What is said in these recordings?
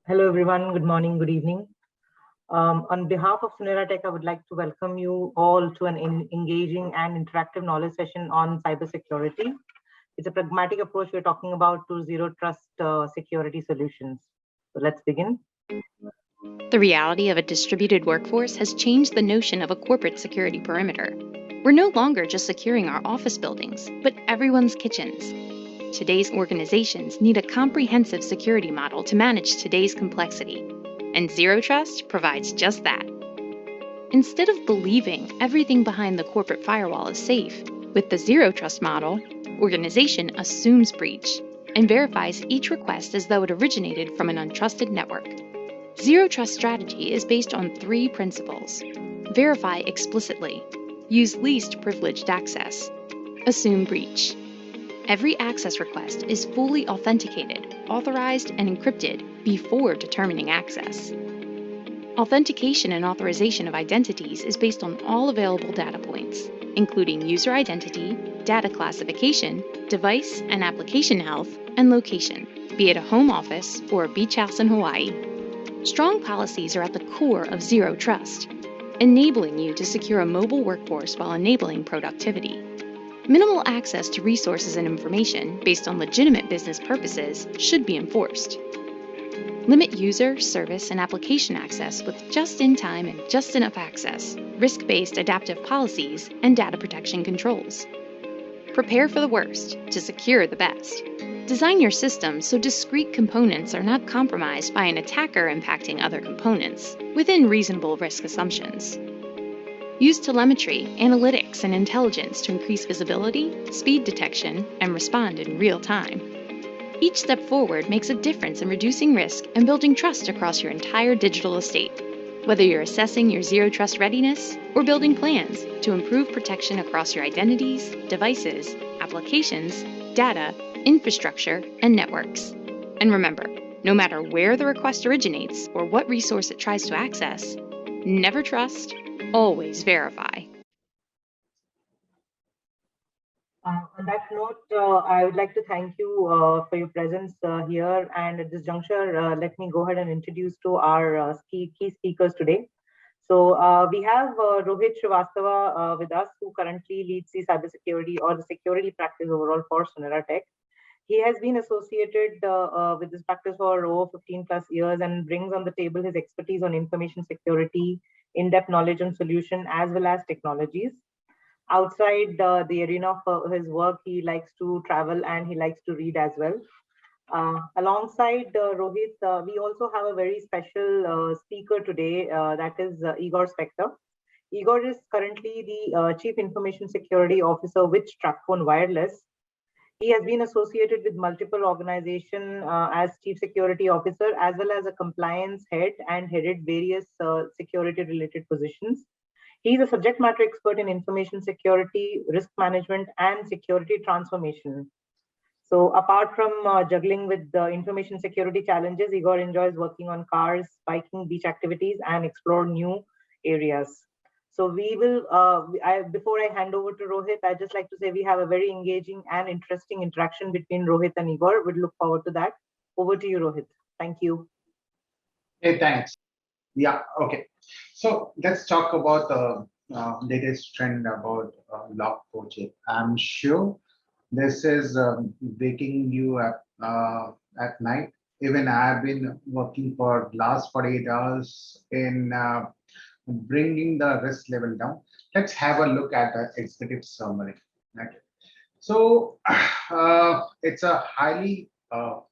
Hello, everyone. Good morning, good evening. On behalf of Suneratech, I would like to welcome you all to an engaging and interactive knowledge session on cybersecurity. It's a pragmatic approach we're talking about to zero trust security solutions. So let's begin. The reality of a distributed workforce has changed the notion of a corporate security perimeter. We're no longer just securing our office buildings, but everyone's kitchens. Today's organizations need a comprehensive security model to manage today's complexity, and Zero Trust provides just that. Instead of believing everything behind the corporate firewall is safe, with the Zero Trust model, organization assumes breach and verifies each request as though it originated from an untrusted network. Zero Trust strategy is based on 3 principles. Verify explicitly. Use least privileged access. Assume breach. Every access request is fully authenticated, authorized, and encrypted before determining access. Authentication and authorization of identities is based on all available data points, including user identity, data classification, device and application health, and location, be it a home office or a beach house in Hawaii. Strong policies are at the core of Zero Trust, enabling you to secure a mobile workforce while enabling productivity. Minimal access to resources and information based on legitimate business purposes should be enforced. Limit user, service, and application access with just-in-time and just enough access, risk-based adaptive policies, and data protection controls. Prepare for the worst to secure the best. Design your system so discrete components are not compromised by an attacker impacting other components, within reasonable risk assumptions. Use telemetry, analytics, and intelligence to increase visibility, speed detection, and respond in real time. Each step forward makes a difference in reducing risk and building trust across your entire digital estate, whether you're assessing your Zero Trust readiness or building plans to improve protection across your identities, devices, applications, data, infrastructure, and networks. And remember, no matter where the request originates or what resource it tries to access, never trust, always verify. On that note, I would like to thank you for your presence here. And at this juncture, let me go ahead and introduce to our key speakers today. So we have Rohit Srivastava with us, who currently leads the cybersecurity or the security practice overall for Suneratech. He has been associated with this practice for over 15 plus years and brings on the table his expertise on information security, in-depth knowledge on solution, as well as technologies. Outside the arena of his work, he likes to travel and he likes to read as well. Alongside Rohit, we also have a very special speaker today, that is Igor Spector. Igor is currently the Chief Information Security Officer with Strackphone Wireless. He has been associated with multiple organizations as Chief Security Officer, as well as a compliance head, and headed various security-related positions. He's a subject matter expert in information security, risk management, and security transformation. So apart from juggling with the information security challenges, Igor enjoys working on cars, biking, beach activities, and explore new areas. So we will, before I hand over to Rohit, I'd just like to say we have a very engaging and interesting interaction between Rohit and Igor. We'd look forward to that. Over to you, Rohit. Thank you. Hey, thanks. Yeah, okay. So let's talk about the latest trend about Log4j. I'm sure this is waking you up at night. Even I've been working for last 48 hours in bringing the risk level down. Let's have a look at the executive summary. Okay. So it's a highly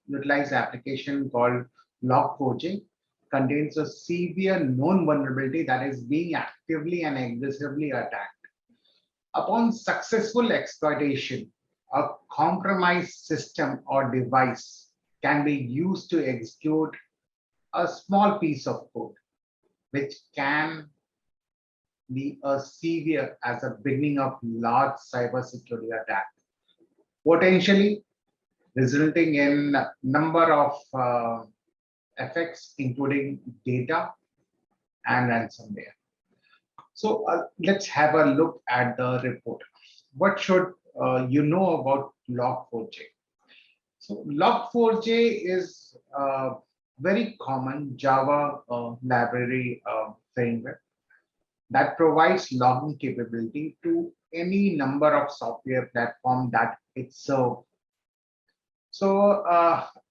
utilized application called Log4j, contains a severe known vulnerability that is being actively and aggressively attacked. Upon successful exploitation, a compromised system or device can be used to execute a small piece of code, which can be as severe as the beginning of large cybersecurity attack, potentially resulting in number of effects, including data and ransomware. So let's have a look at the report. What should you know about Log4j? So Log4j is very common Java library framework that provides logging capability to any number of software platform that it serves. So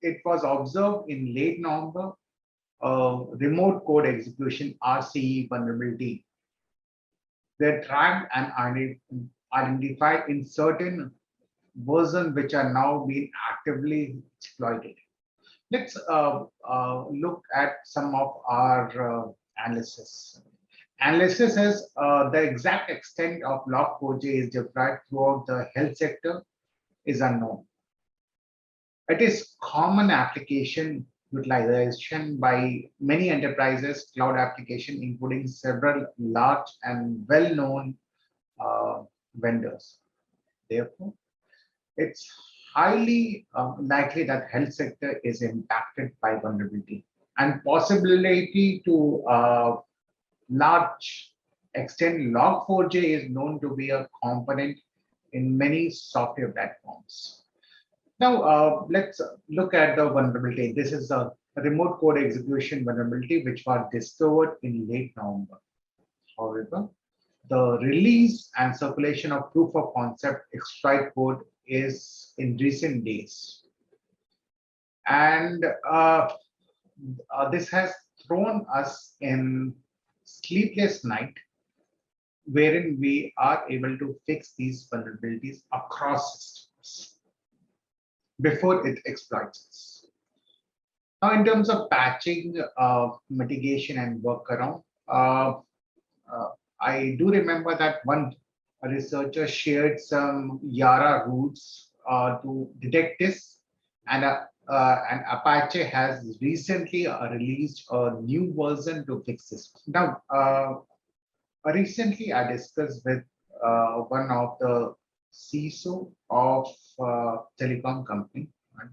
it was observed in late November, remote code execution RCE vulnerability. They're tracked and identified in certain versions which are now being actively exploited. Let's look at some of our analysis. Analysis is the exact extent of Log4j is deployed throughout the health sector is unknown. It is common application utilization by many enterprises, cloud application, including several large and well-known vendors. Therefore, it's highly likely that health sector is impacted by vulnerability and possibility to large extent. Log4j is known to be a component in many software platforms. Now, let's look at the vulnerability. This is a remote code execution vulnerability which was discovered in late November. However, the release and circulation of proof of concept exploit code is in recent days. And this has thrown us in sleepless night, wherein we are able to fix these vulnerabilities across systems before it exploits us. Now, in terms of patching, mitigation, and workaround, I do remember that one researcher shared some Yara rules to detect this, and Apache has recently released a new version to fix this. Now, recently I discussed with one of the CISO of telecom company. Right?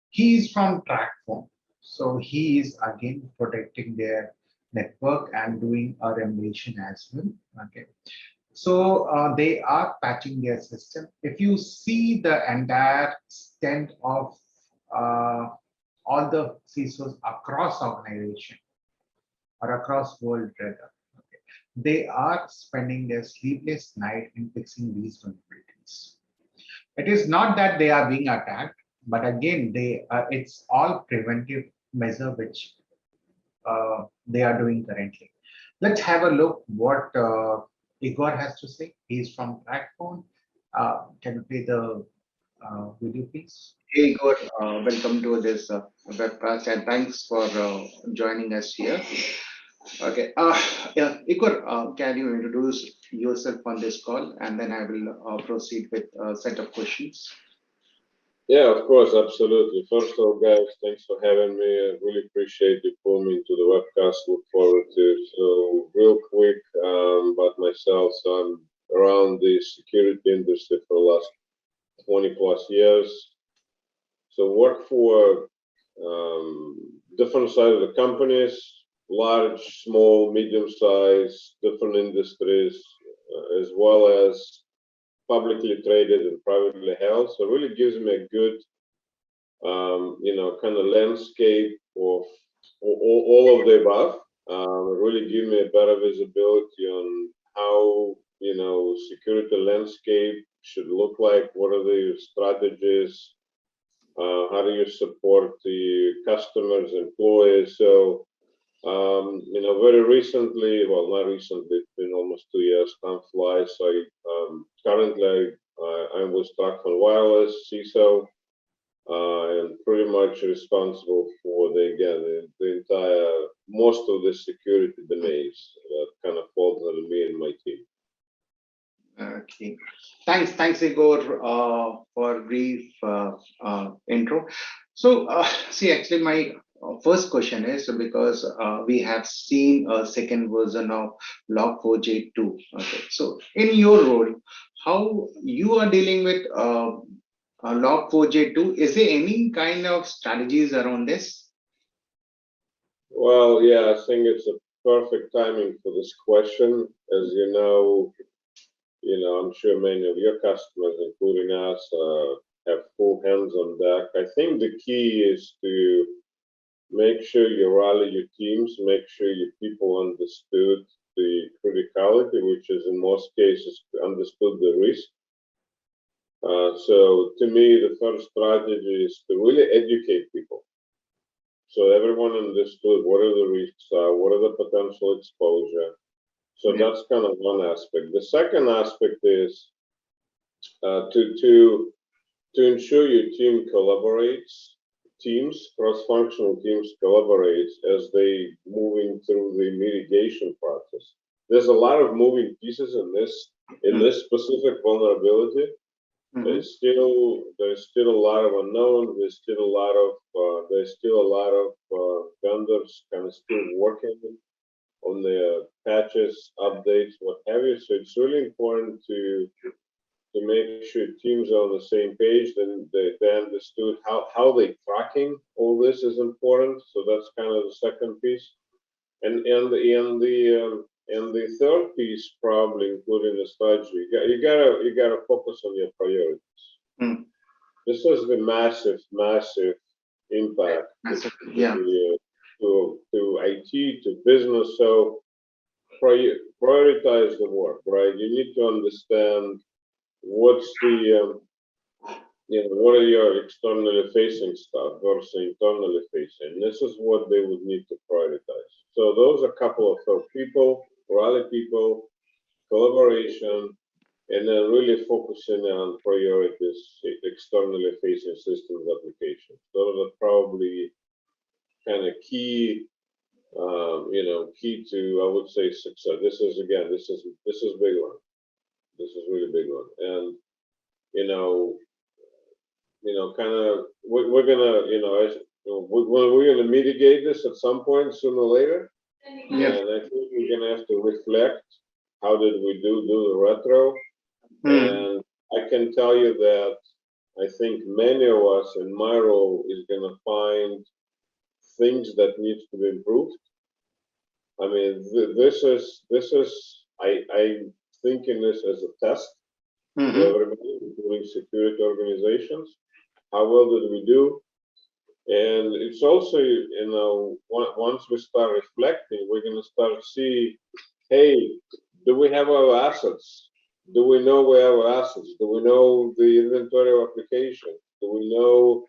He is from TrackPhone, so he is again protecting their network and doing a remediation as well. Okay, so they are patching their system. If you see the entire extent of all the CISOs across organization or across world rather, okay, they are spending their sleepless night in fixing these vulnerabilities. It is not that they are being attacked, but again, it's all preventive measure which they are doing currently. Let's have a look what Igor has to say. He's from TrackPhone. Can you play the video, please? Hey Igor, welcome to this webcast and thanks for joining us here. Okay, yeah, Igor, can you introduce yourself on this call and then I will proceed with a set of questions. Yeah, of course, absolutely. First of all, guys, thanks for having me. I really appreciate you pulling me into the webcast. Look forward to it. So, real quick about myself. So, I'm around the security industry for the last 20 plus years. So, work for different size of the companies, large, small, medium size, different industries, as well as publicly traded and privately held. So it really gives me a good, kind of landscape of all of the above. Really give me a better visibility on how, security landscape should look like. What are the strategies? How do you support the customers, employees? So, very recently, well, not recently, it's been almost 2 years, time flies. So currently I'm with TrackPhone Wireless, CISO, and pretty much responsible for the entire, most of the security domains that kind of falls on me and my team. Okay, thanks Igor for brief intro. So see, actually my first question is because we have seen a second version of Log4j2. Okay, so in your role, how you are dealing with Log4j2? Is there any kind of strategies around this? Well, yeah, I think it's a perfect timing for this question. As you know, I'm sure many of your customers, including us, have full hands on deck. I think the key is to make sure you rally your teams, make sure your people understood the criticality, which is in most cases understood the risk. So to me, the first strategy is to really educate people. So everyone understood what are the risks are, what are the potential exposure. So that's kind of one aspect. The second aspect is to ensure your team collaborates, cross-functional teams collaborates as they moving through the mitigation process. There's a lot of moving pieces in this specific vulnerability. There's still a lot of unknown. There's still a lot of vendors kind of still working on their patches, updates, what have you. So it's really important to make sure teams are on the same page. Then they understood how they tracking all this is important. So that's kind of the second piece. And the third piece, probably including the strategy, you gotta focus on your priorities. This is the massive impact to IT, to business. So prioritize the work, right? You need to understand what's the what are your externally facing stuff versus internally facing. This is what they would need to prioritize. So those are a couple of people, rally people, collaboration, and then really focusing on priorities, externally facing systems applications. Those are probably kind of key, key to, I would say, success. This is big one. This is really big one. And, kind of, we're gonna, we're gonna mitigate this at some point sooner or later. And I think we're gonna have to reflect. How did we do the retro? And I can tell you that I think many of us in my role is gonna find things that needs to be improved. I mean, this is I'm thinking this as a test to everybody, including security organizations. How well did we do? And it's also, once we start reflecting, we're going to start to see, hey, do we have our assets? Do we know where our assets? Do we know the inventory of applications? Do we know,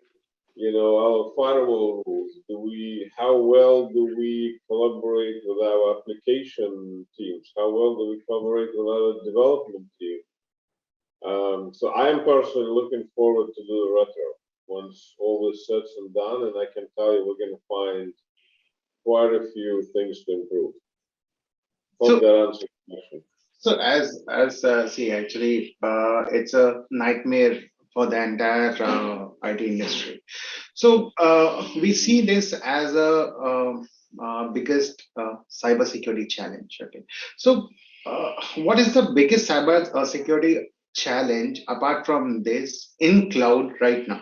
our firewall rules? How well do we collaborate with our application teams? How well do we collaborate with our development team? So I am personally looking forward to do the retro once all is said and done, and I can tell you we're going to find quite a few things to improve. Hope that answers the question. So actually, it's a nightmare for the entire IT industry. So we see this as a biggest cybersecurity challenge. Okay, so what is the biggest cyber security challenge apart from this in cloud right now?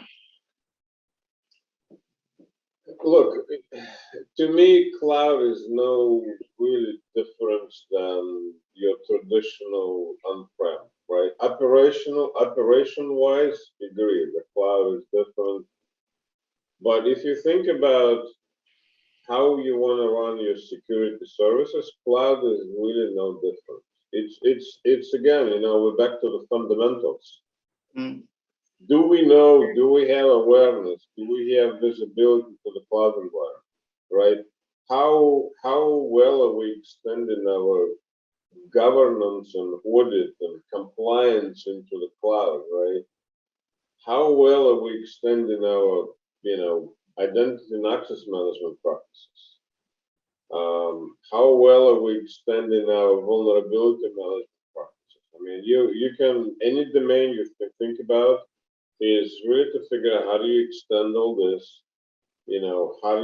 Look, to me, cloud is no really difference than your traditional on-prem, right? Operation-wise, agree, the cloud is different. But if you think about how you want to run your security services, cloud is really no different. It's again, we're back to the fundamentals. Do we know, do we have awareness? Do we have visibility to the cloud environment, right? How well are we extending our governance and audit and compliance into the cloud, right? How well are we extending our, identity and access management practices? How well are we extending our vulnerability management practices? I mean, you can, any domain you can think about is really to figure out how do you extend all this, how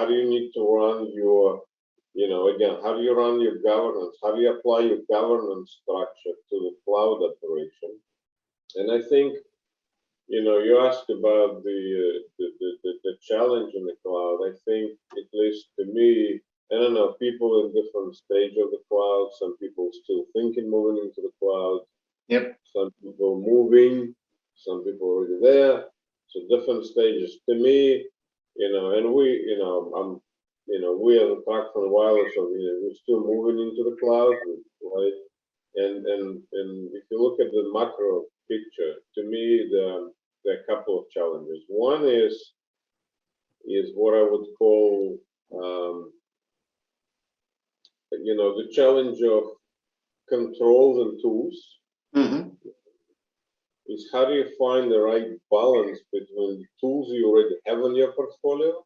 do you need to run your, again, how do you run your governance? How do you apply your governance structure to the cloud operation? And I think, you asked about the challenge in the cloud. I think, at least to me, I don't know, people in different stage of the cloud. Some people still thinking moving into the cloud. Some people moving. Some people already there. So different stages. To me, and we as a Traction Wireless, we're still moving into the cloud, right? And if you look at the macro picture, to me, there are a couple of challenges. One is what I would call, the challenge of controls and tools. Mm-hmm. Is how do you find the right balance between the tools you already have in your portfolio,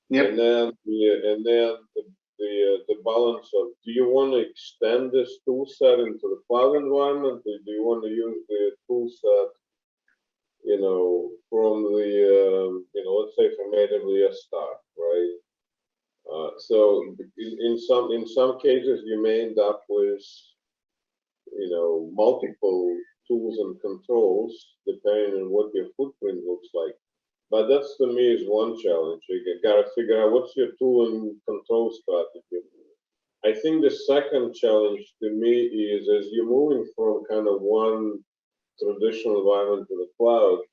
Yep. and then the balance of, do you want to extend this tool set into the cloud environment, or do you want to use the tool set, from the let's say from AWS start, right? So in some cases you may end up with multiple tools and controls depending on what your footprint looks like. But that's, to me, is one challenge. You gotta figure out what's your tool and control strategy. I think the second challenge to me is, as you're moving from kind of one traditional environment to the cloud,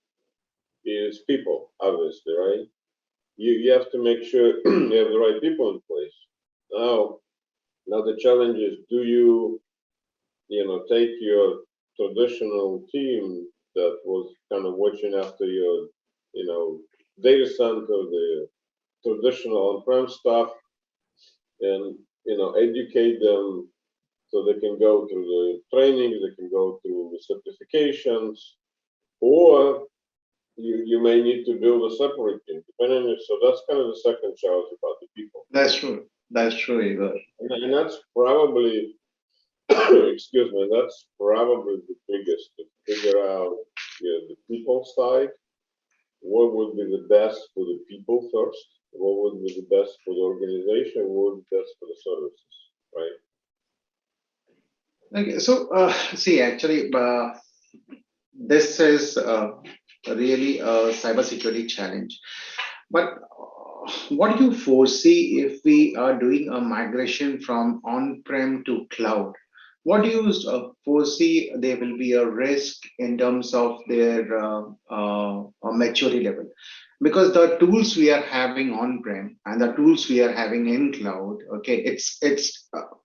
is people, obviously, right? You have to make sure you have the right people in place. Now the challenge is, do you take your traditional team that was kind of watching after your, data center, the traditional on-prem stuff, and, educate them so they can go through the trainings, they can go through the certifications, or you may need to build a separate team, depending on it. So that's kind of the second challenge about the people. That's true. That's true, Igor. And that's probably, excuse me, that's probably the biggest, to figure out the people side. What would be the best for the people first? What would be the best for the organization? What would be best for the services, right? Okay, so see, actually, this is really a cybersecurity challenge. But what do you foresee if we are doing a migration from on-prem to cloud? What do you foresee there will be a risk in terms of their maturity level? Because the tools we are having on-prem and the tools we are having in cloud, okay, it's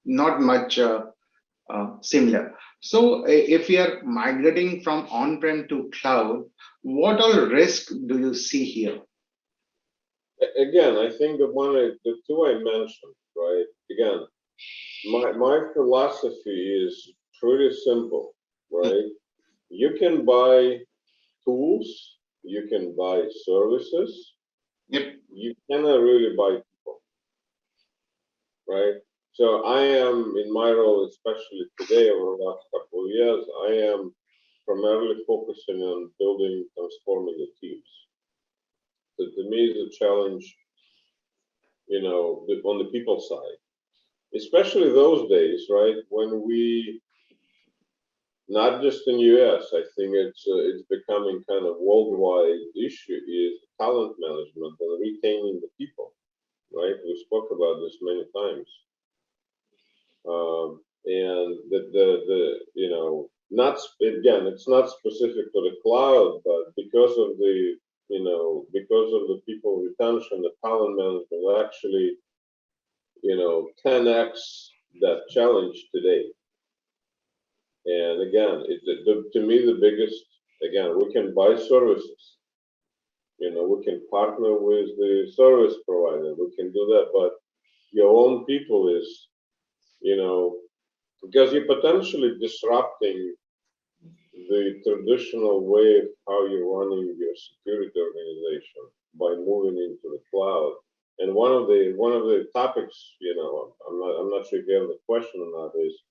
not much similar. So if we are migrating from on-prem to cloud, what all risk do you see here? Again, I think the two I mentioned, right? Again, my philosophy is pretty simple, right? You can buy tools, you can buy services. Yep. You cannot really buy people, right? So I am, in my role, especially today over the last couple of years, I am primarily focusing on building, transforming the teams. So to me, it's a challenge, on the people side, especially those days, right? When we, not just in US, I think it's becoming kind of worldwide issue, is talent management and retaining the people, right? We spoke about this many times. And not, again, it's not specific to the cloud, but because of the people retention, the talent management actually 10x that challenge today. And again, to me, the biggest, again, we can buy services, we can partner with the service provider, we can do that, but your own people is, because you're potentially disrupting the traditional way of how you're running your security organization by moving into the cloud. And one of the topics, I'm not sure if you have the question or not, is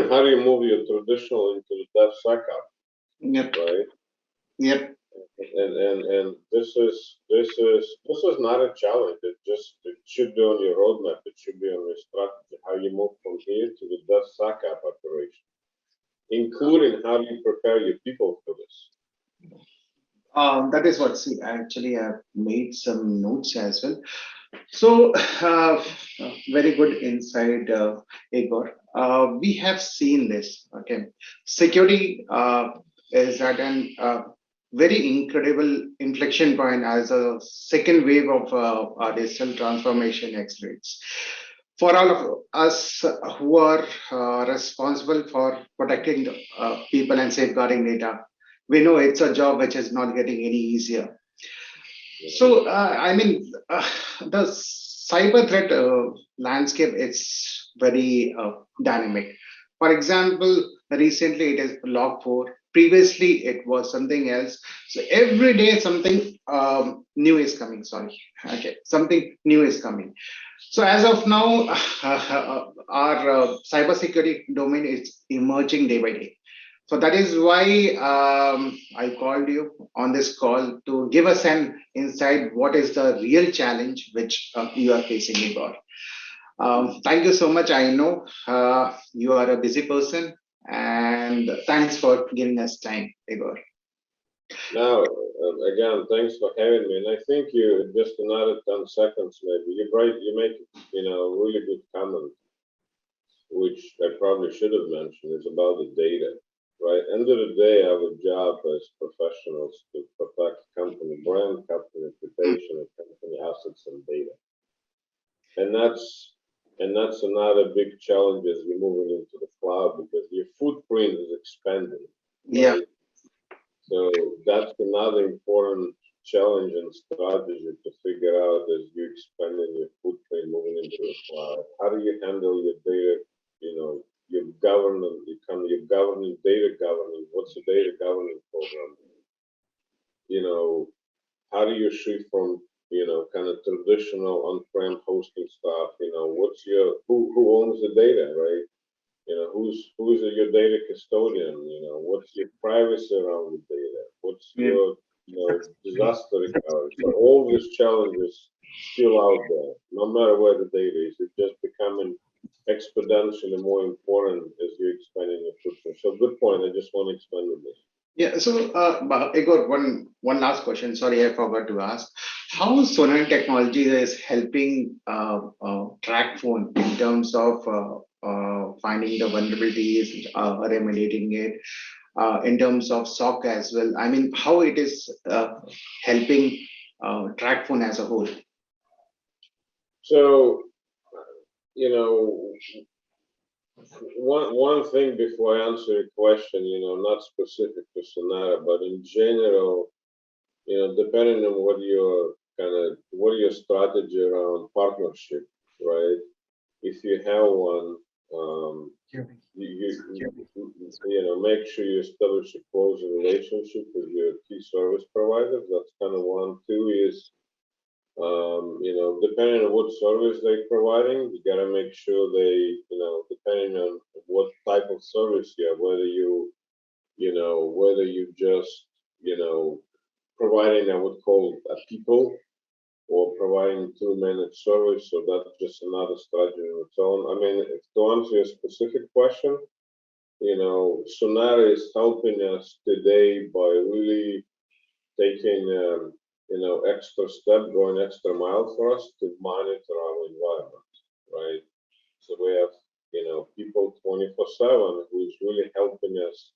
how do you move your traditional into the DevSecOps? Yep. Right. Yep. And this is not a challenge. It should be on your roadmap. It should be on your strategy. How you move from here to the DevSecOps operation, including how you prepare your people for this. That is what, see, actually I've made some notes as well. So very good insight, Igor. We have seen this, okay. Security is at an very incredible inflection point as a second wave of our digital transformation accelerates. For all of us who are responsible for protecting people and safeguarding data, we know it's a job which is not getting any easier. So, the cyber threat landscape is very dynamic. For example, recently it is Log4. Previously, it was something else. So every day something new is coming. Sorry, okay, something new is coming. So as of now, our cybersecurity domain is emerging day by day. So that is why I called you on this call to give us an insight. What is the real challenge which you are facing, Igor? Thank you so much. I know you are a busy person, and thanks for giving us time, Igor. Now, again, thanks for having me. And I think you just another 10 seconds, maybe. You make, really good comment, which I probably should have mentioned, is about the data, right? End of the day, our job as professionals to protect company brand, company reputation, and company assets and data. And that's another big challenge as we're moving into the cloud, because your footprint is expanding, Yeah. right? So that's another important challenge and strategy to figure out as you expanding your footprint moving into the cloud. How do you handle your data? Your governance, your governing data governing. What's the data governing program? How do you shift from kind of traditional on-prem hosting stuff? What's who owns the data, right? Who's your data custodian? What's your privacy around the data? What's your disaster recovery? So all these challenges still out there, no matter where the data is. It's just becoming exponentially more important as you're expanding your footprint. So good point. I just want to expand on this. Yeah. So, Igor, one last question. Sorry, I forgot to ask. How Sonar technology is helping track phone in terms of finding the vulnerabilities, remediating it, in terms of SOC as well. I mean, how it is helping track phone as a whole. So, one thing before I answer your question, not specific to Sonata, but in general, depending on what your strategy around partnership, right? If you have one, make sure you establish a close relationship with your key service providers. That's kind of one. Two is, depending on what service they're providing, you gotta make sure they, depending on what type of service you have, whether you just, providing, I would call a people, or providing through managed service. So that's just another strategy on its own. I mean, to answer your specific question, Sonara is helping us today by really taking, extra step, going extra mile for us to monitor our environment, right? So we have, people 24/7 who's really helping us,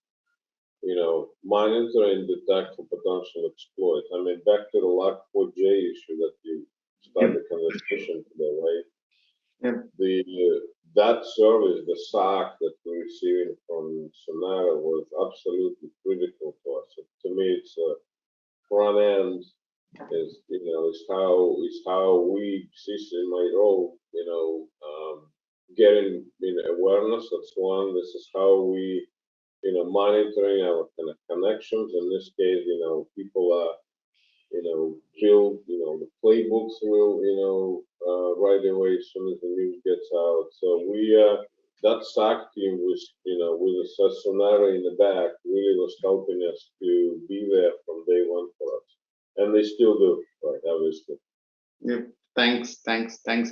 monitor and detect for potential exploit. I mean, back to the Log4j issue that you started the conversation today, right? That service, the SOC that we're receiving from Sonara was absolutely critical to us. So to me, it's a front end is how we see in my role, getting awareness. That's one. This is how we monitoring our kind of connections. In this case, people are build the playbooks will right away as soon as the news gets out. So we that SOC team was with a scenario in the back really was helping us to be there from day one for us, and they still do, right? Obviously. Yeah. Thanks,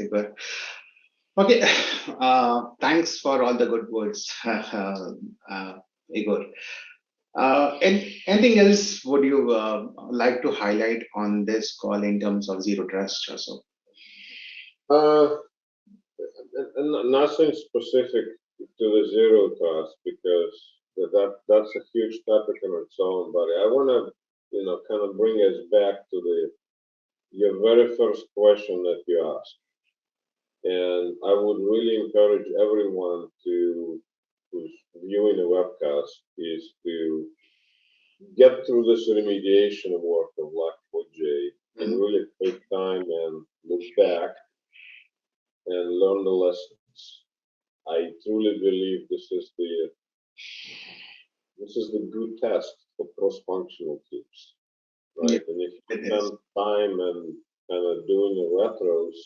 Igor. Okay, thanks for all the good words, Igor. Anything else would you like to highlight on this call in terms of zero trust or so? Nothing specific to the zero trust, because that's a huge topic on its own. But I want to kind of bring us back to your very first question that you asked. And I would really encourage everyone who's viewing the webcast is to get through this remediation work of Log4j and really take time and look back and learn the lessons. I truly believe this is the good test for cross-functional teams, right? Yeah, and if you it spend is. time and kind of doing the retros,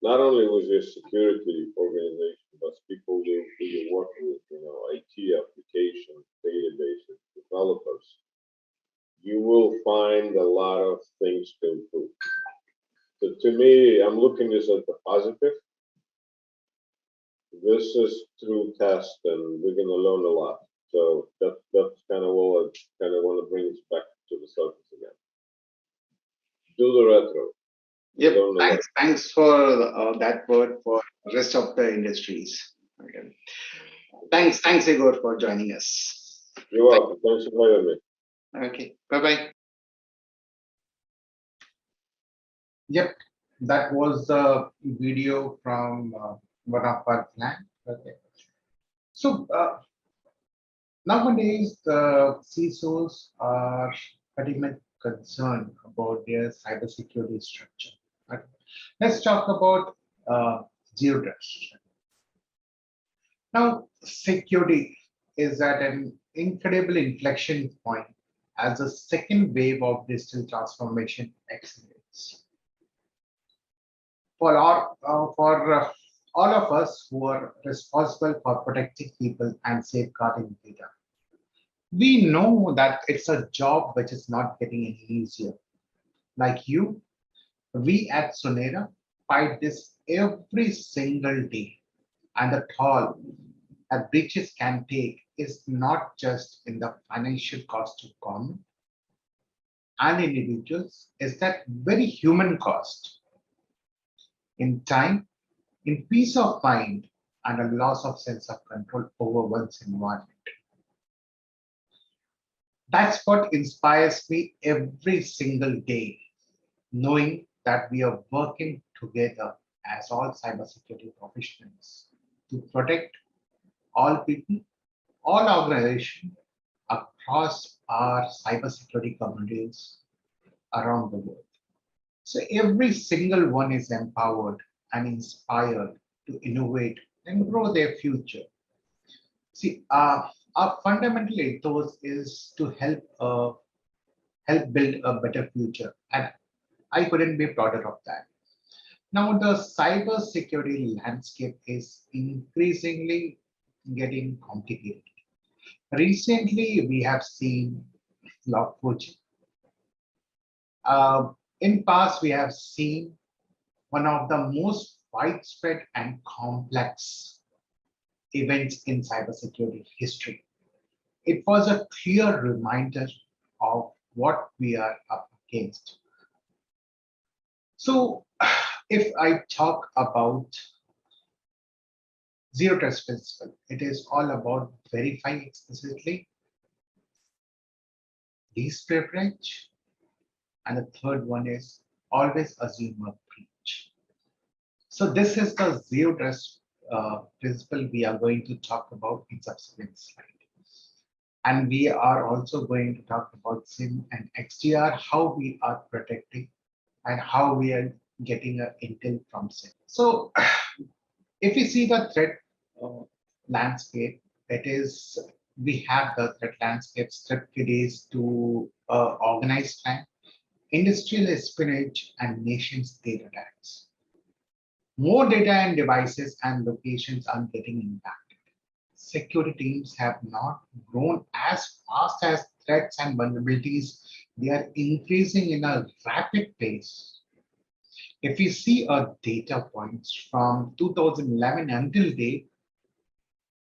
not only with your security organization, but people who you're working with, IT application, databases, developers, you will find a lot of things to improve. So to me, I'm looking this as a positive. This is through test, and we're going to learn a lot. So that's kind of what I kind of want to bring us back to the surface again. Do the retro. Yep. Thanks for that word for rest of the industries. Okay. Thanks, Igor, for joining us. You're welcome. Thanks for having me. Okay. Bye-bye. Yep, that was the video from one of our clients. Okay. So nowadays, the CISOs are pretty much concerned about their cybersecurity structure. Right? Let's talk about zero trust. Now, security is at an incredible inflection point as the second wave of digital transformation accelerates. For all of us who are responsible for protecting people and safeguarding data, we know that it's a job which is not getting any easier. Like you, we at Sunera fight this every single day, and the toll that breaches can take is not just in the financial cost to government and individuals, is that very human cost in time, in peace of mind, and a loss of sense of control over one's environment. That's what inspires me every single day, knowing that we are working together as all cybersecurity professionals to protect all people, all organizations across our cybersecurity communities around the world. So every single one is empowered and inspired to innovate and grow their future. See, our fundamental ethos is to help build a better future, and I couldn't be prouder of that. Now, the cybersecurity landscape is increasingly getting complicated. Recently, we have seen Log4j. In past, we have seen one of the most widespread and complex events in cybersecurity history. It was a clear reminder of what we are up against. So, if I talk about zero trust principle, it is all about verifying explicitly, least privilege, and the third one is always assume a breach. So this is the zero trust principle we are going to talk about in subsequent slide. And we are also going to talk about SIM and XDR, how we are protecting and how we are getting an intel from SIM. So if you see the threat landscape, it is, we have the threat landscape split days to organized crime, industrial espionage, and nation state attacks. More data and devices and locations are getting impacted. Security teams have not grown as fast as threats and vulnerabilities. They are increasing in a rapid pace. If we see a data points from 2011 until date,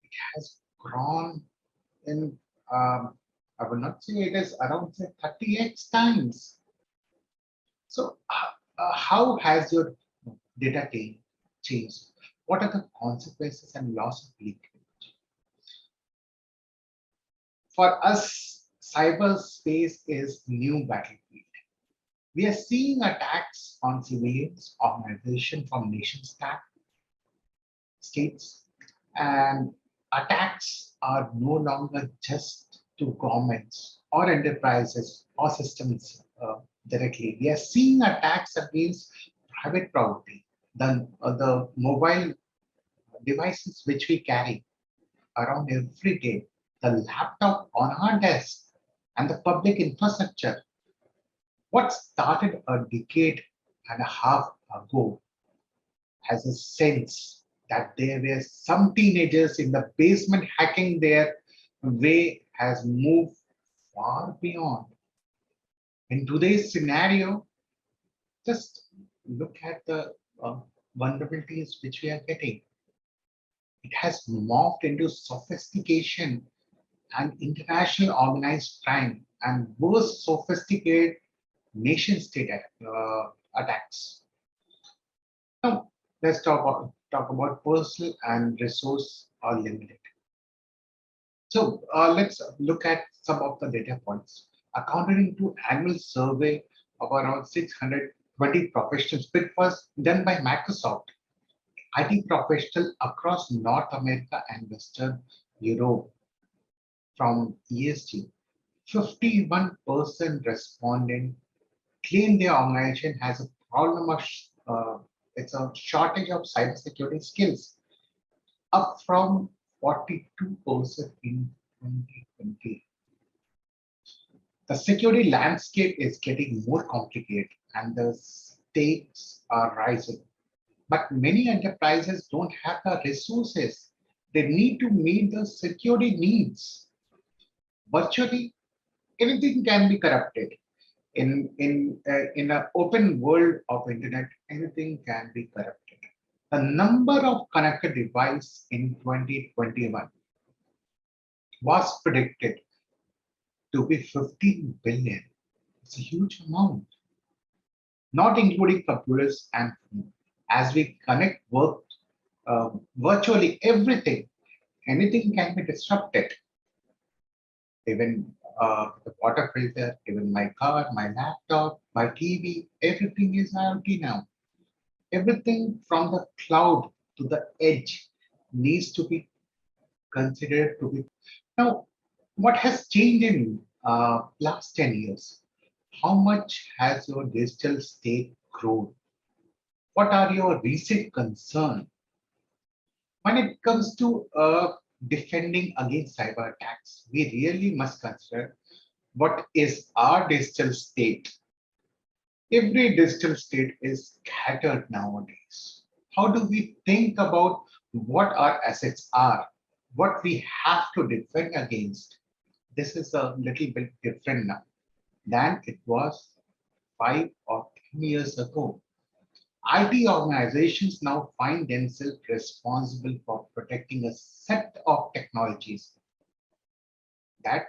it has grown in, I will not say it is around say 30x times. So how has your data changed? What are the consequences and loss of leakage? For us cyberspace is new battlefield. We are seeing attacks on civilians, organizations from states, and attacks are no longer just to governments or enterprises or systems directly. We are seeing attacks against private property, the mobile devices which we carry around every day, the laptop on our desk, and the public infrastructure. What started a decade and a half ago has a sense that there were some teenagers in the basement hacking their way has moved far beyond. In today's scenario, just look at the uh, vulnerabilities which we are getting. It has morphed into sophistication and international organized crime and worse sophisticated nation state attacks. Now, let's talk about personal and resource are limited. So let's look at some of the data points. According to annual survey of around 620 professionals, which was done by Microsoft, IT professionals across North America and Western Europe from ESG, 51% respondent claim their organization has a problem of it's a shortage of cybersecurity skills, up from 42% in 2020. The security landscape is getting more complicated and the stakes are rising. But many enterprises don't have the resources they need to meet the security needs. Virtually anything can be corrupted. In an open world of internet, anything can be corrupted. The number of connected devices in 2021 was predicted to be 15 billion. It's a huge amount, not including computers and phone. As we connect virtually everything, anything can be disrupted. Even the water filter, even my car, my laptop, my TV, everything is IoT now. Everything from the cloud to the edge needs to be considered to be. Now, what has changed in last 10 years? How much has your digital state grown? What are your recent concerns? When it comes to defending against cyber attacks, we really must consider what is our digital state. Every digital state is scattered nowadays. How do we think about what our assets are, what we have to defend against? This is a little bit different now than it was 5 or 10 years ago. IT organizations now find themselves responsible for protecting a set of technologies that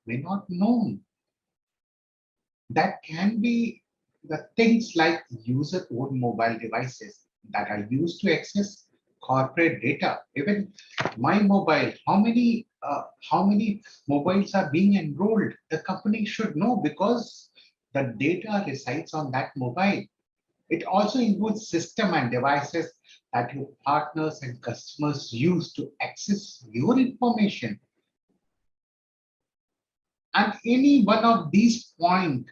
may not known. That can be the things like user-owned mobile devices that are used to access corporate data. Even my mobile, how many mobiles are being enrolled? The company should know because the data resides on that mobile. It also includes system and devices that your partners and customers use to access your information. And any one of these points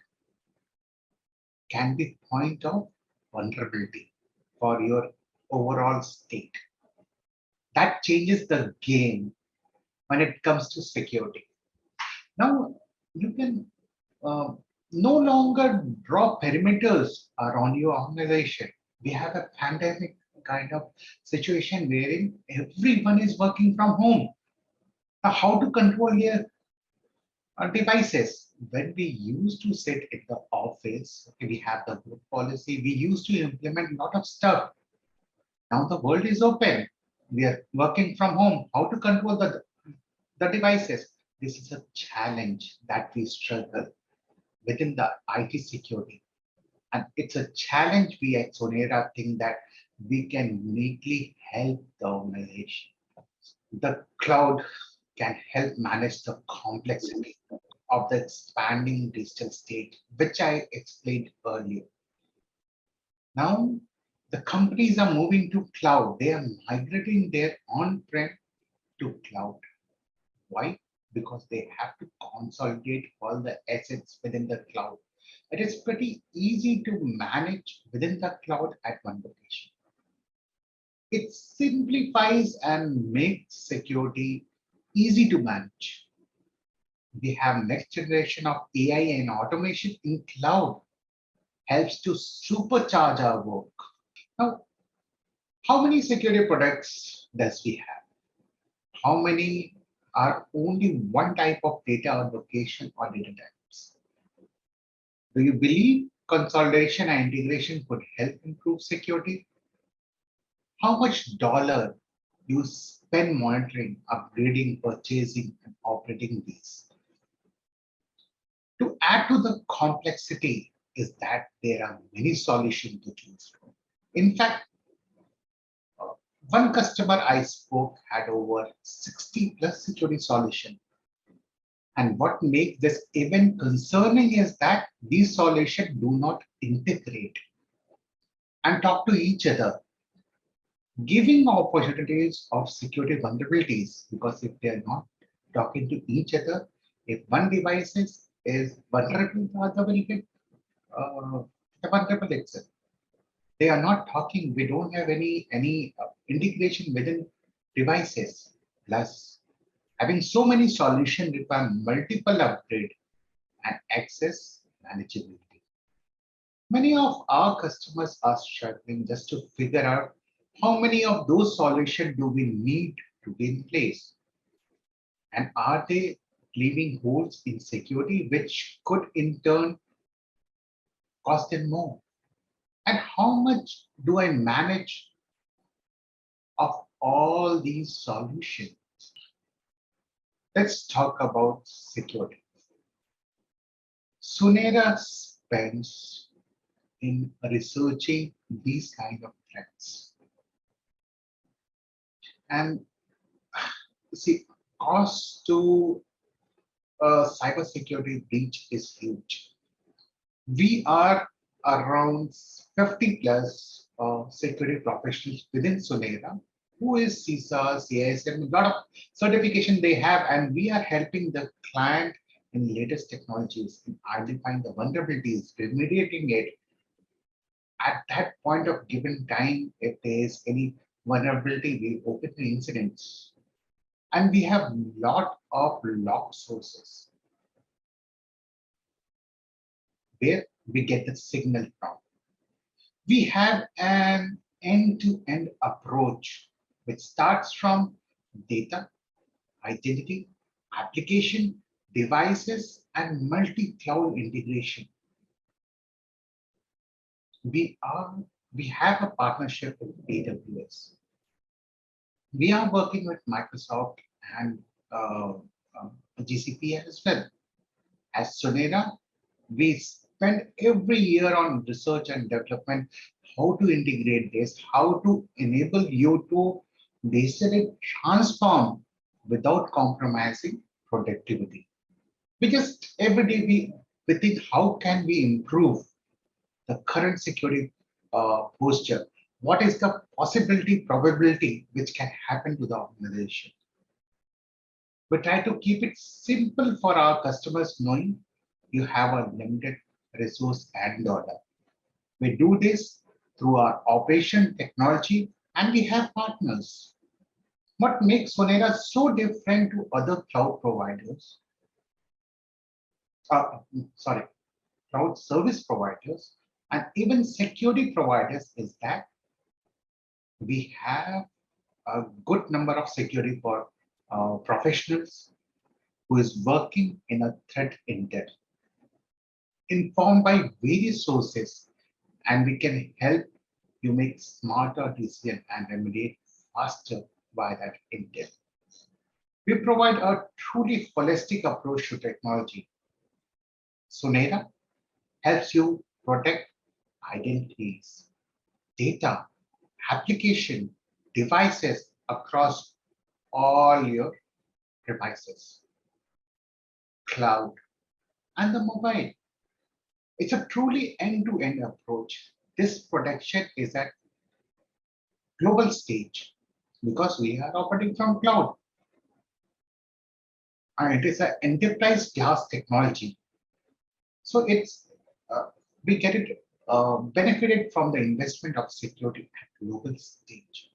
can be point of vulnerability for your overall state. That changes the game when it comes to security. Now you can no longer draw perimeters around your organization. We have a pandemic kind of situation wherein everyone is working from home. Now, how to control their devices? When we used to sit in the office, okay, we have the group policy, we used to implement a lot of stuff. Now the world is open. We are working from home. How to control the devices? This is a challenge that we struggle within the IT security. And it's a challenge we at Sonera think that we can uniquely help the organization. The cloud can help manage the complexity of the expanding digital state, which I explained earlier. Now, the companies are moving to cloud. They are migrating their on-prem to cloud. Why? Because they have to consolidate all the assets within the cloud. It is pretty easy to manage within the cloud at one location. It simplifies and makes security easy to manage. We have next generation of AI and automation in cloud helps to supercharge our work. Now, how many security products does we have? How many are only one type of data or location or data types? Do you believe consolidation and integration could help improve security? How much dollar you spend monitoring, upgrading, purchasing, and operating these? To add to the complexity is that there are many solutions to choose from. In fact, one customer I spoke had over 60 plus security solutions. And what makes this even concerning is that these solutions do not integrate and talk to each other, giving opportunities of security vulnerabilities. Because if they are not talking to each other, if one device is vulnerable, the other will get vulnerable itself. They are not talking. We don't have any integration within devices. Plus, having so many solutions require multiple upgrade and access manageability. Many of our customers are struggling just to figure out how many of those solutions do we need to be in place, and are they leaving holes in security which could in turn cost them more. And how much do I manage of all these solutions? Let's talk about security. Sunera spends in researching these kind of threats. And see, cost to cybersecurity breach is huge. We are around 50 plus security professionals within Sunera, who is CISA, CISM, a lot of certification they have, and we are helping the client in latest technologies in identifying the vulnerabilities, remediating it at that point of given time. If there is any vulnerability, we open the incidents, and we have lot of log sources where we get the signal from. We have an end-to-end approach which starts from data, identity, application, devices, and multi-cloud integration. We have a partnership with AWS. We are working with Microsoft and GCP as well. As Sunera, we spend every year on research and development, how to integrate this, how to enable you to basically transform without compromising productivity. Because every day we think, how can we improve the current security posture? What is the possibility, probability which can happen to the organization? We try to keep it simple for our customers, knowing you have a limited resource and order. We do this through our operation technology, and we have partners. What makes Sonera so different to other cloud providers? Cloud service providers and even security providers is that we have a good number of security for professionals who is working in a threat intel, informed by various sources, and we can help you make smarter decisions and remediate faster by that intel. We provide a truly holistic approach to technology. Sunera helps you protect identities, data, application, devices across all your premises. Cloud, and the mobile. It's a truly end-to-end approach. This protection is at global stage because we are operating from cloud. And it is an enterprise class technology. So it's we get it benefited from the investment of security at global stage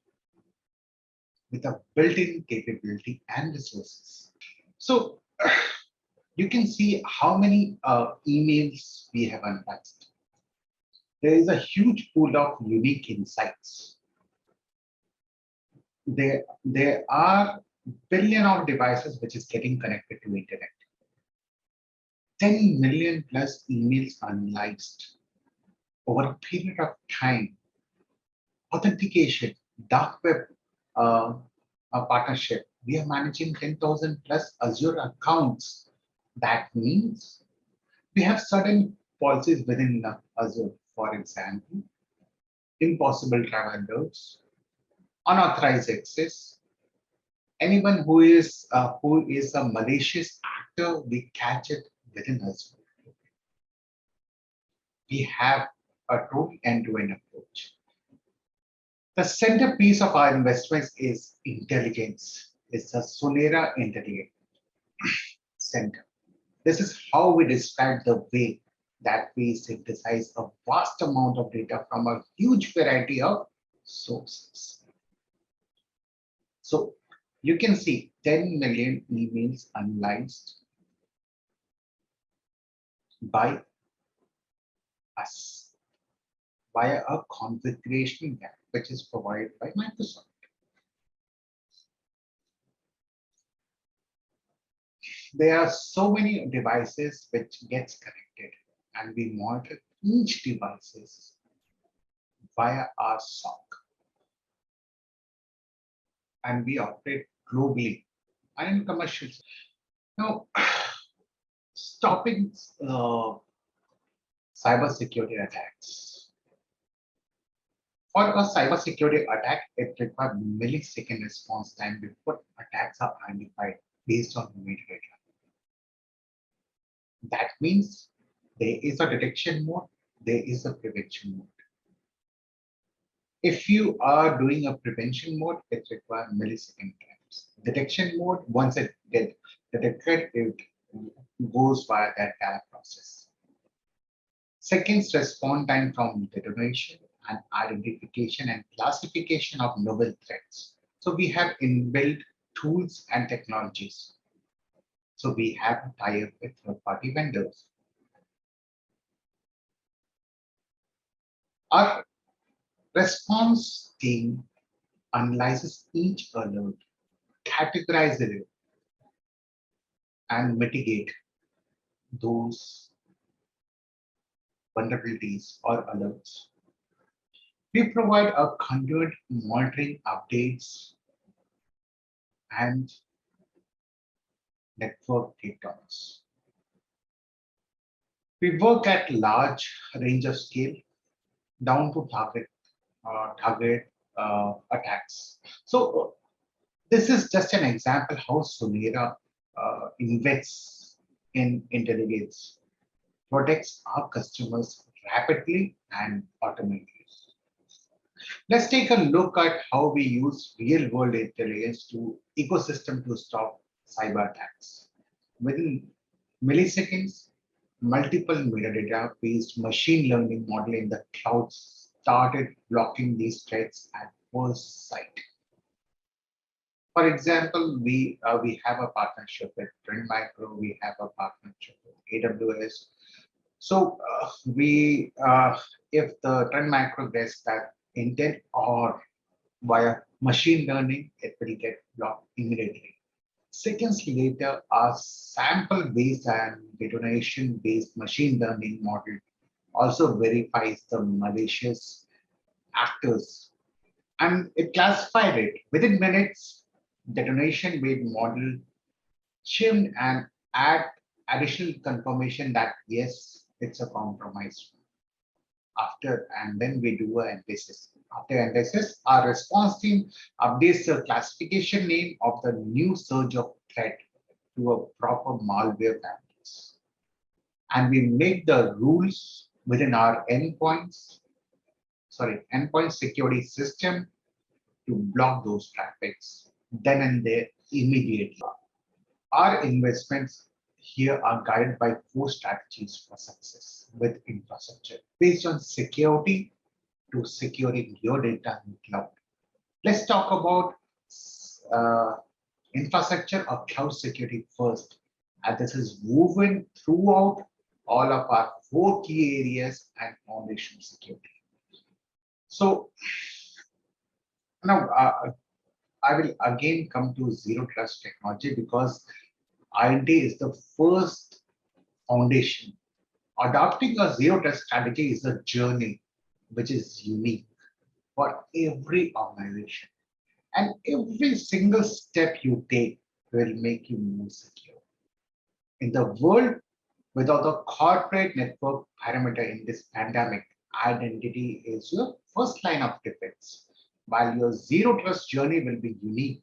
with a built-in capability and resources. So you can see how many emails we have unpacked. There is a huge pool of unique insights. There are billion of devices which is getting connected to internet. 10 million plus emails analyzed over a period of time. Authentication, dark web uh, partnership. We are managing 10,000 plus Azure accounts. That means we have certain policies within Azure. For example, impossible travel alerts, unauthorized access. Anyone who is a malicious actor, we catch it within Azure. We have a total end-to-end approach. The centerpiece of our investments is intelligence. It's a Sonera Intelligence Center. This is how we describe the way that we synthesize a vast amount of data from a huge variety of sources. So you can see 10 million emails analyzed by us via a configuration gap, which is provided by Microsoft. There are so many devices which gets connected, and we monitor each devices via our SOC, and we operate globally and in commercial. Now, stopping cybersecurity attacks. For a cybersecurity attack, it requires millisecond response time before attacks are identified based on metadata. That means there is a detection mode, there is a prevention mode. If you are doing a prevention mode, it requires millisecond times. Detection mode, once it gets detected, it goes via that data process. Seconds response time from detonation and identification and classification of novel threats. So we have inbuilt tools and technologies. So we have a tie-up with third-party vendors. Our response team analyzes each alert, categorizes it, and mitigate those vulnerabilities or alerts. We provide a conduit monitoring updates and network takedowns. We work at large range of scale down to target attacks. So this is just an example how Sunera invests in intelligence, protects our customers rapidly and automatically. Let's take a look at how we use real-world intelligence to ecosystem to stop cyber attacks. Within milliseconds, multiple metadata-based machine learning model in the cloud started blocking these threats at first sight. For example, we have a partnership with Trend Micro, we have a partnership with AWS. So if the Trend Micro gets that intent or via machine learning, it will get blocked immediately. Seconds later, our sample-based and detonation-based machine learning model also verifies the malicious actors, and it classified it. Within minutes, detonation-based model tuned and add additional confirmation that yes, it's a compromise. And then we do an analysis. After analysis, our response team updates the classification name of the new surge of threat to a proper malware families. and we make the rules within our endpoint security system to block those traffics then and there immediately. Our investments here are guided by four strategies for success with infrastructure based on security to securing your data in cloud. Let's talk about infrastructure or cloud security first. And this is woven throughout all of our four key areas and foundation security. So now I will again come to zero trust technology because identity is the first foundation. Adopting a zero trust strategy is a journey which is unique for every organization. And every single step you take will make you more secure. In the world without a corporate network parameter in this pandemic, identity is your first line of defense. While your zero trust journey will be unique,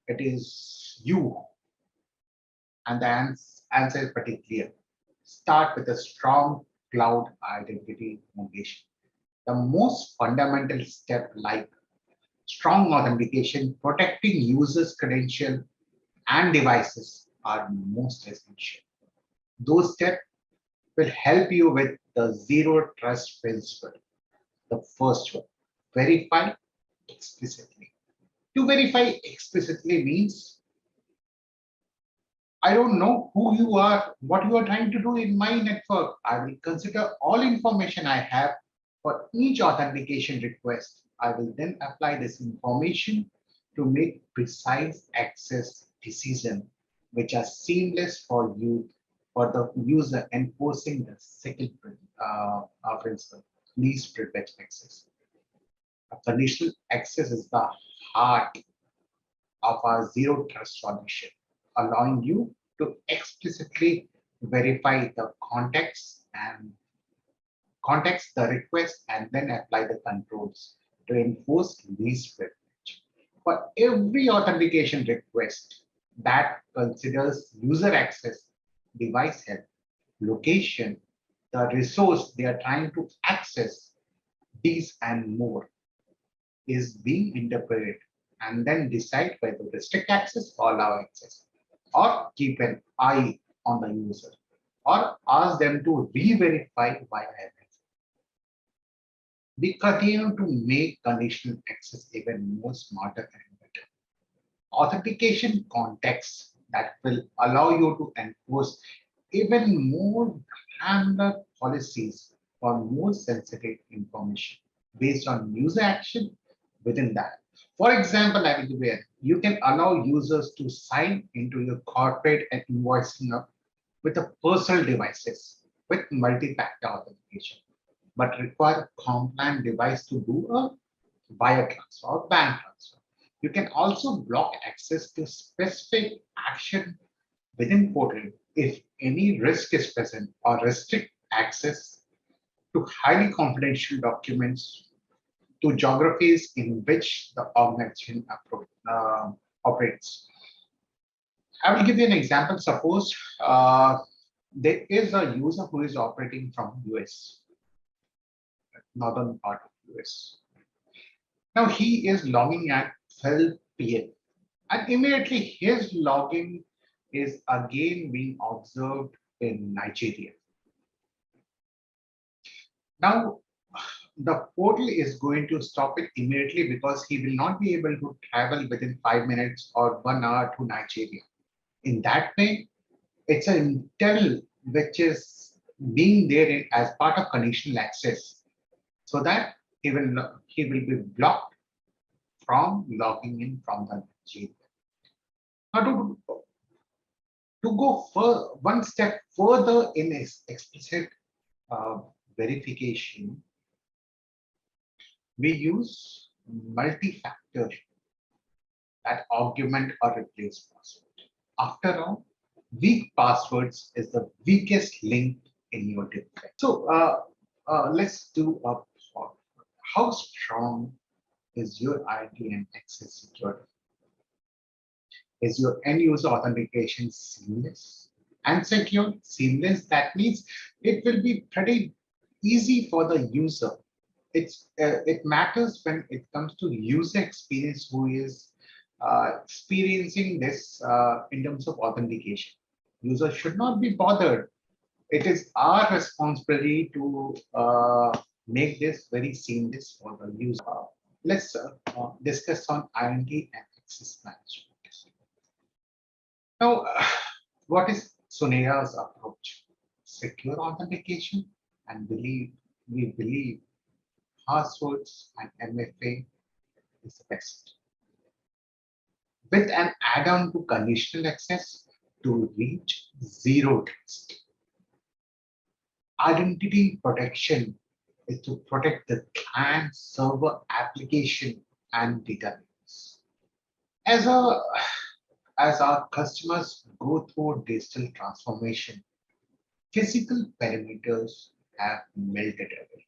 it is you. And the answer is pretty clear. Start with a strong cloud identity foundation. The most fundamental step, like strong authentication, protecting users' credential and devices, are most essential. Those steps will help you with the zero trust principle. The first one, verify explicitly. To verify explicitly means I don't know who you are, what you are trying to do in my network. I will consider all information I have for each authentication request. I will then apply this information to make precise access decisions, which are seamless for you, for the user, enforcing the second principle, least privilege access. A conditional access is the heart of our zero trust solution, allowing you to explicitly verify the context the request and then apply the controls to enforce least privilege. For every authentication request that considers user access, device health, location, the resource they are trying to access, these and more is being interpreted and then decide whether to restrict access or allow access, or keep an eye on the user, or ask them to re-verify via MS. We continue to make conditional access even more smarter and better. Authentication contexts that will allow you to enforce even more granular policies for more sensitive information based on user action within that. For example, I will give you, you can allow users to sign into your corporate and invoicing up with a personal devices with multi-factor authentication, but require a compliant device to do a wire transfer or bank transfer. You can also block access to specific action within portal if any risk is present, or restrict access to highly confidential documents to geographies in which the organization operates. I will give you an example. Suppose there is a user who is operating from US, northern part of US. Now he is logging at 12 p.m. and immediately his login is again being observed in Nigeria. Now the portal is going to stop it immediately because he will not be able to travel within 5 minutes or 1 hour to Nigeria. In that way, it's an intel which is being there as part of conditional access, so that he will be blocked from logging in from the Nigeria. Now to go one step further in explicit verification, we use multi-factor that augment or replace password. After all, weak passwords is the weakest link in your defense. So let's do a thought. How strong is your ID and access security? Is your end user authentication seamless and secure, seamless. That means it will be pretty easy for the user. It matters when it comes to user experience who is experiencing this in terms of authentication. User should not be bothered. It is our responsibility to make this very seamless for the user. Let's discuss on identity and access management. Now, what is Sunera's approach? Secure authentication, and we believe passwords and MFA is the best. With an add-on to conditional access to reach zero trust. Identity protection is to protect the client server application and database. As a as our customers go through digital transformation, physical perimeters have melted away.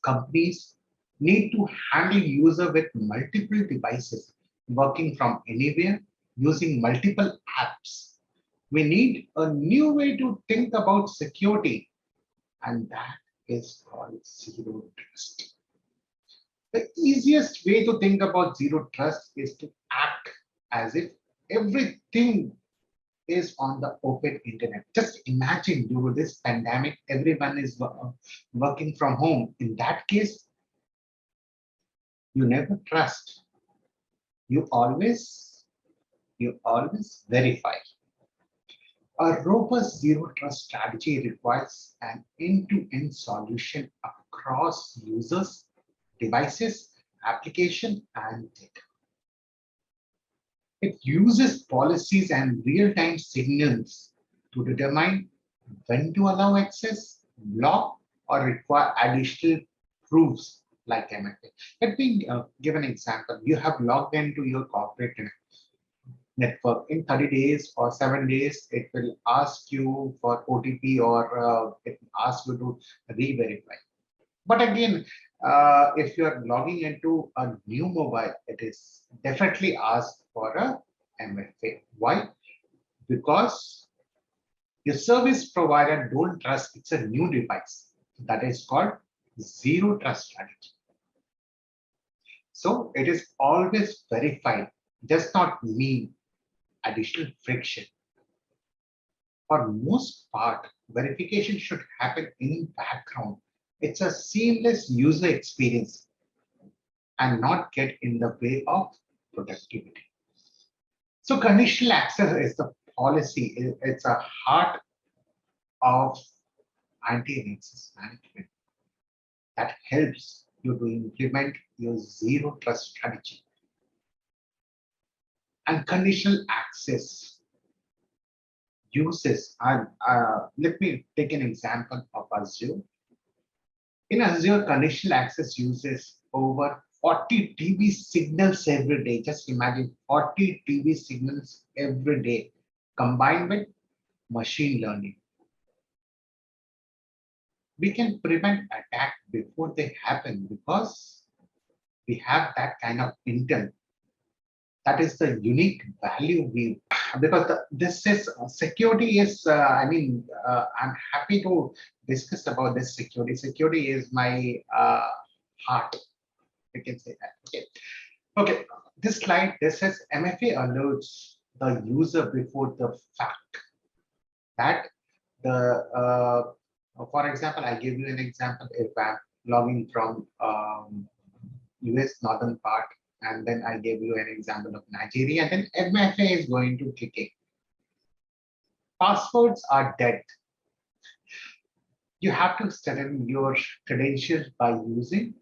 Companies need to handle user with multiple devices working from anywhere using multiple apps. We need a new way to think about security, and that is called zero trust. The easiest way to think about zero trust is to act as if everything is on the open internet. Just imagine during this pandemic, everyone is working from home. In that case, you never trust. You always verify. A robust zero trust strategy requires an end-to-end solution across users, devices, application, and data. It uses policies and real-time signals to determine when to allow access, block, or require additional proofs like MFA. Let me give an example. You have logged into your corporate network in 30 days or 7 days. It will ask you for OTP or it asks you to re-verify. But again, if you are logging into a new mobile, it is definitely asked for a MFA. Why? Because your service provider don't trust it's a new device. That is called zero trust strategy. So it is always verified, does not mean additional friction. For most part, verification should happen in background. It's a seamless user experience and not get in the way of productivity. So conditional access is the policy. It's a heart of anti-access management that helps you to implement your zero trust strategy. And conditional access uses, and let me take an example of Azure. In Azure, conditional access uses over 40 TV signals every day. Just imagine 40 TV signals every day combined with machine learning. We can prevent attack before they happen because we have that kind of intel. That is the unique value we, because this is security is, I'm happy to discuss about this security. Security is my heart. We can say that. Okay. Okay. This slide, this says MFA alerts the user before the fact that for example, I give you an example. If I'm logging from US northern part, and then I gave you an example of Nigeria, and then MFA is going to kick in. Passwords are dead. You have to set in your credentials by using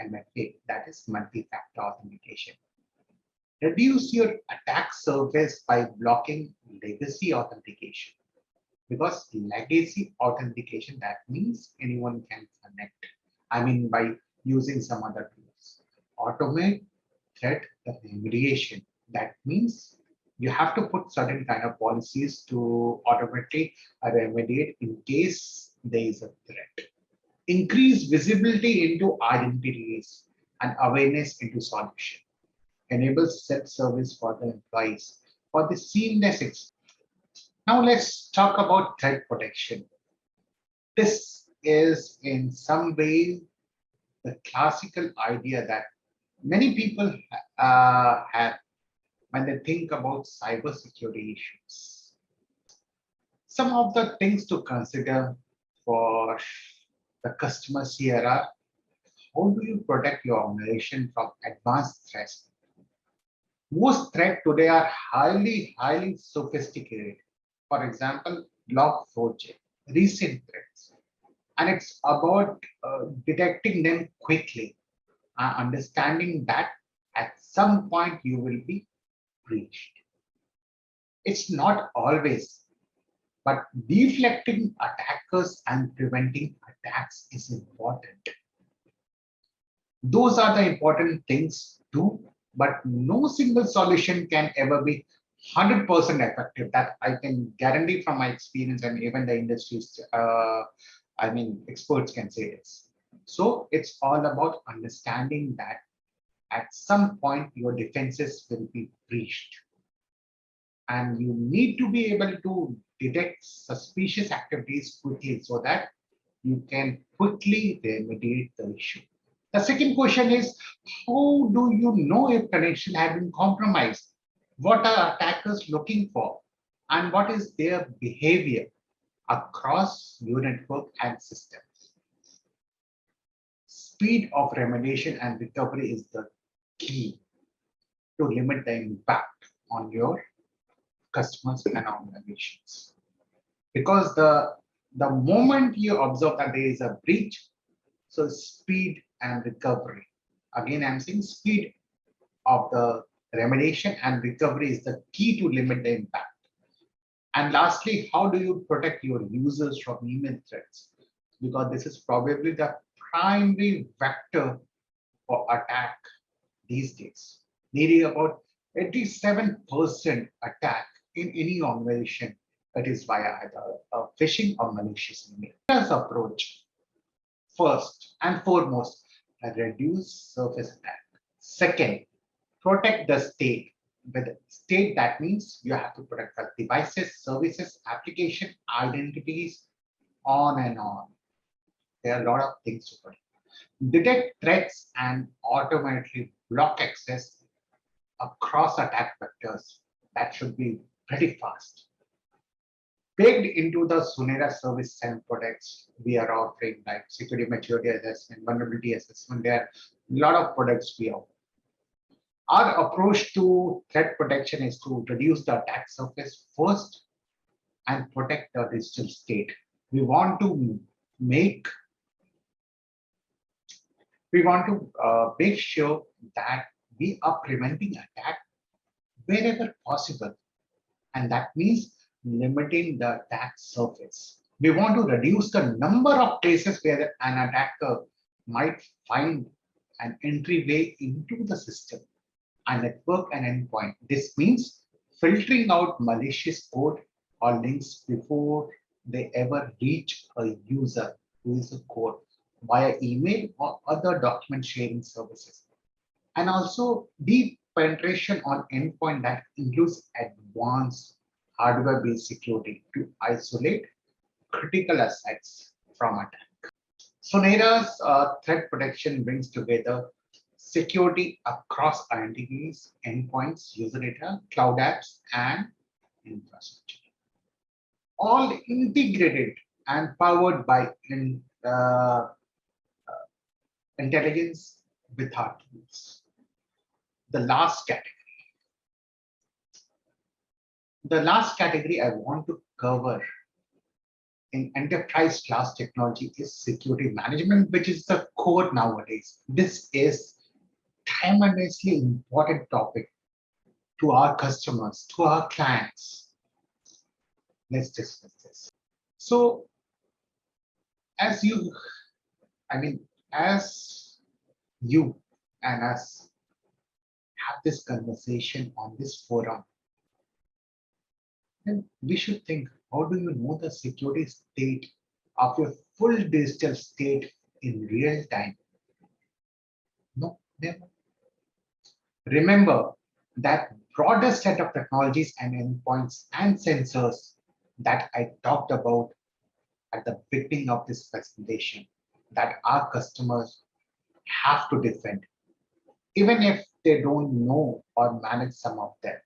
MFA, that is multi-factor authentication. Reduce your attack surface by blocking legacy authentication. Because legacy authentication, that means anyone can connect. I mean, by using some other tools. Automate threat remediation. That means you have to put certain kind of policies to automatically remediate in case there is a threat. Increase visibility into identities and awareness into solution. Enable self-service for the employees for the seamless experience. Now let's talk about threat protection. This is in some way the classical idea that many people have when they think about cybersecurity issues. Some of the things to consider for the customers here are: how do you protect your organization from advanced threats? Most threats today are highly sophisticated. For example, Log4j, recent threats. And it's about detecting them quickly, understanding that at some point you will be breached. It's not always, but deflecting attackers and preventing attacks is important. Those are the important things too, but no single solution can ever be 100% effective. That I can guarantee from my experience, and even the industry's, experts can say this. So it's all about understanding that at some point your defenses will be breached, and you need to be able to detect suspicious activities quickly so that you can quickly remediate the issue. The second question is, how do you know if credentials have been compromised? What are attackers looking for? And what is their behavior across your network and systems? Speed of remediation and recovery is the key to limit the impact on your customers and organizations. Because the moment you observe that there is a breach, so speed and recovery. Again, I'm saying speed of the remediation and recovery is the key to limit the impact. And lastly, how do you protect your users from email threats? Because this is probably the primary vector for attack these days. Nearly about 87% attack in any organization that is via either phishing or malicious email. As approach, first and foremost, reduce surface attack. Second, protect the state. With state, that means you have to protect the devices, services, application, identities, on and on. There are a lot of things to protect. Detect threats and automatically block access across attack vectors. That should be pretty fast. Baked into the Suneratech service and products we are offering, like security maturity assessment, vulnerability assessment, there are a lot of products we offer. Our approach to threat protection is to reduce the attack surface first and protect the digital state. We want to make sure that we are preventing attack wherever possible, and that means limiting the attack surface. We want to reduce the number of places where an attacker might find an entryway into the system, a network, and endpoint. This means filtering out malicious code or links before they ever reach a user who is a code via email or other document sharing services. And also deep penetration on endpoint that includes advanced hardware-based security to isolate critical assets from attack. Sonera's threat protection brings together security across identities, endpoints, user data, cloud apps, and infrastructure. All integrated and powered by intelligence with our tools. The last category I want to cover in enterprise class technology is security management, which is the core nowadays. This is tremendously important topic to our customers, to our clients. Let's discuss this. So as you and us have this conversation on this forum, then we should think, how do you know the security state of your full digital state in real time? No, never. Remember that broader set of technologies and endpoints and sensors that I talked about at the beginning of this presentation, that our customers have to defend, even if they don't know or manage some of them.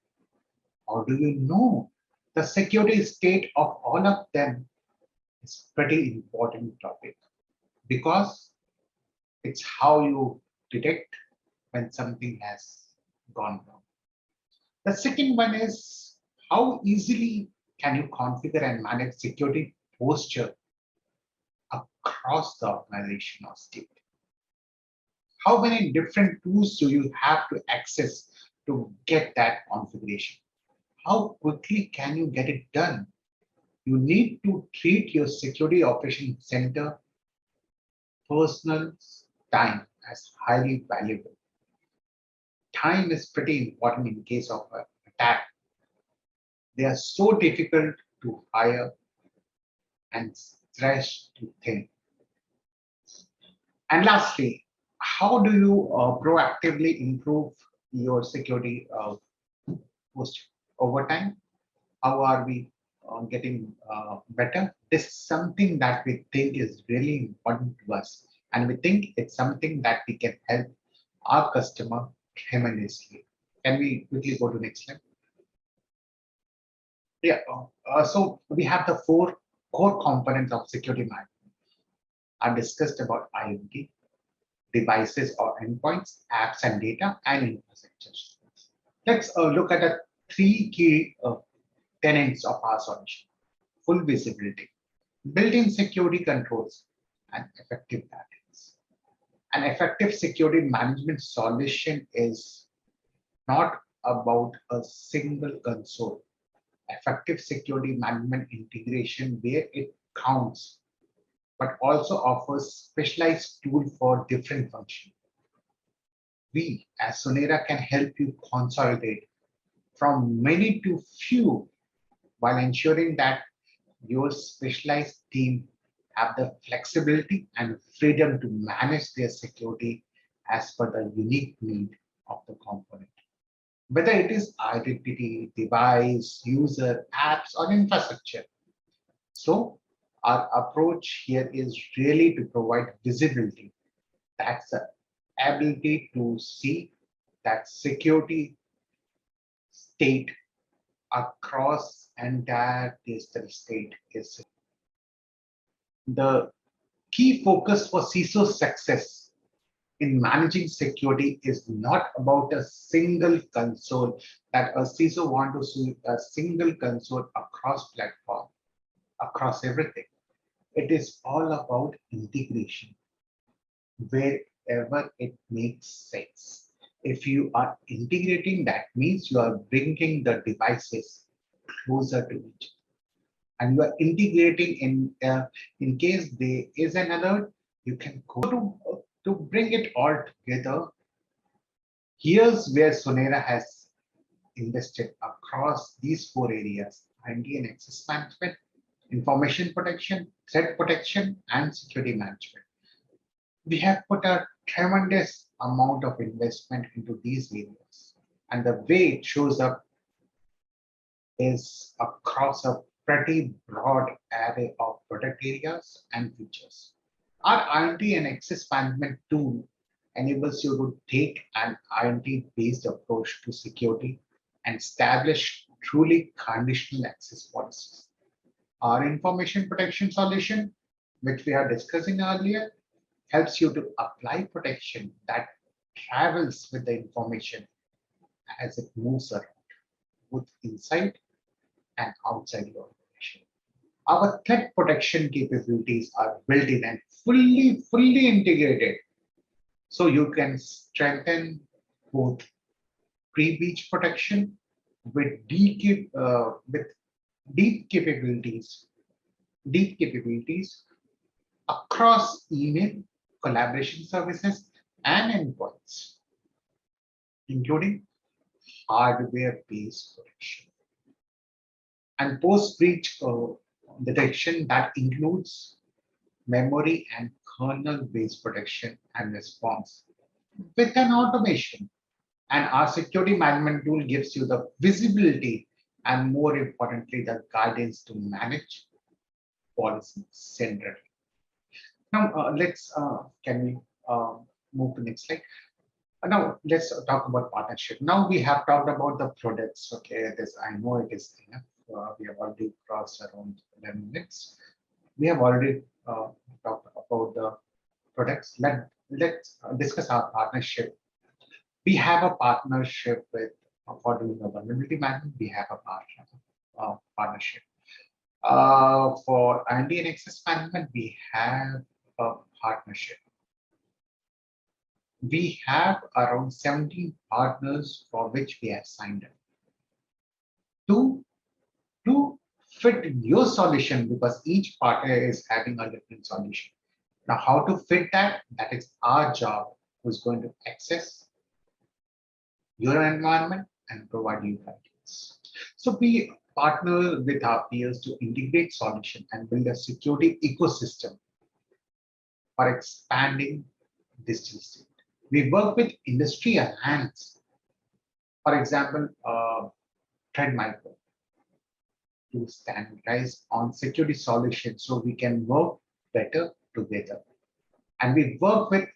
How do you know the security state of all of them is pretty important topic, because it's how you detect when something has gone wrong. The second one is, how easily can you configure and manage security posture across the organization or state? How many different tools do you have to access to get that configuration? How quickly can you get it done? You need to treat your security operations center personal time as highly valuable. Time is pretty important in case of an attack. They are so difficult to hire and stretch to thin. And lastly, how do you proactively improve your security posture over time? How are we getting better? This is something that we think is really important to us, and we think it's something that we can help our customer tremendously. Can we quickly go to next slide? Yeah. So we have the four core components of security management. I discussed about IoT, devices or endpoints, apps and data, and infrastructure. Let's look at the three key tenets of our solution: full visibility, built-in security controls, and effective guidance. An effective security management solution is not about a single console. Effective security management integration where it counts, but also offers specialized tool for different functions. We as Sunera can help you consolidate from many to few while ensuring that your specialized team have the flexibility and freedom to manage their security as per the unique need of the component. Whether it is identity, device, user, apps, or infrastructure. So our approach here is really to provide visibility. That's the ability to see that security state across entire digital state is the key focus for CISO success in managing security is not about a single console that a CISO want to see a single console across platform, across everything. It is all about integration wherever it makes sense. If you are integrating, that means you are bringing the devices closer to each other. And you are integrating in case there is an alert, you can go to bring it all together. Here's where Sunera has invested across these four areas: identity and access management, information protection, threat protection, and security management. We have put a tremendous amount of investment into these areas. And the way it shows up is across a pretty broad array of product areas and features. Our IoT and access management tool enables you to take an IoT-based approach to security and establish truly conditional access policies. Our information protection solution, which we are discussing earlier, helps you to apply protection that travels with the information as it moves around, both inside and outside your organization. Our threat protection capabilities are built in and fully integrated. So you can strengthen both pre-breach protection with with deep capabilities, deep capabilities across email, collaboration services, and endpoints, including hardware-based protection. And post-breach detection that includes memory and kernel-based protection and response with an automation. And our security management tool gives you the visibility and more importantly, the guidance to manage policy centrally. Now, can we move to next slide? Now, let's talk about partnership. Now we have talked about the products. Okay, this I know it is enough. We have already crossed around 11 minutes. We have already talked about the products. Let's discuss our partnership. We have a partnership with for doing the vulnerability management. We have a partnership for identity and access management. We have a partnership. We have around 17 partners for which we have signed up to fit your solution, because each partner is having a different solution. Now, how to fit that? That is our job, who's going to access your environment and provide you guidance. So we partner with our peers to integrate solution and build a security ecosystem for expanding digital state. We work with industry alliance, for example, Trend Micro, to standardize on security solutions so we can work better together. And we work with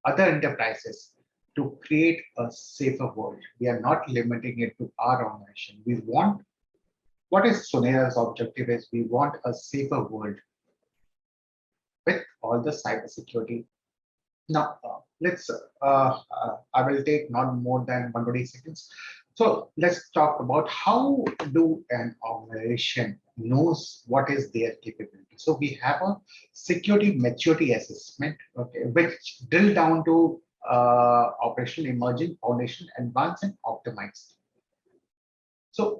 other enterprises to create a safer world. We are not limiting it to our organization. We want, what is Suneratech's objective is, we want a safer world with all the cybersecurity. Now, I will take not more than 120 seconds. So let's talk about how do an organization knows what is their capability. So we have a security maturity assessment, okay, which drill down to operational, emerging, foundation, advanced, and optimized. So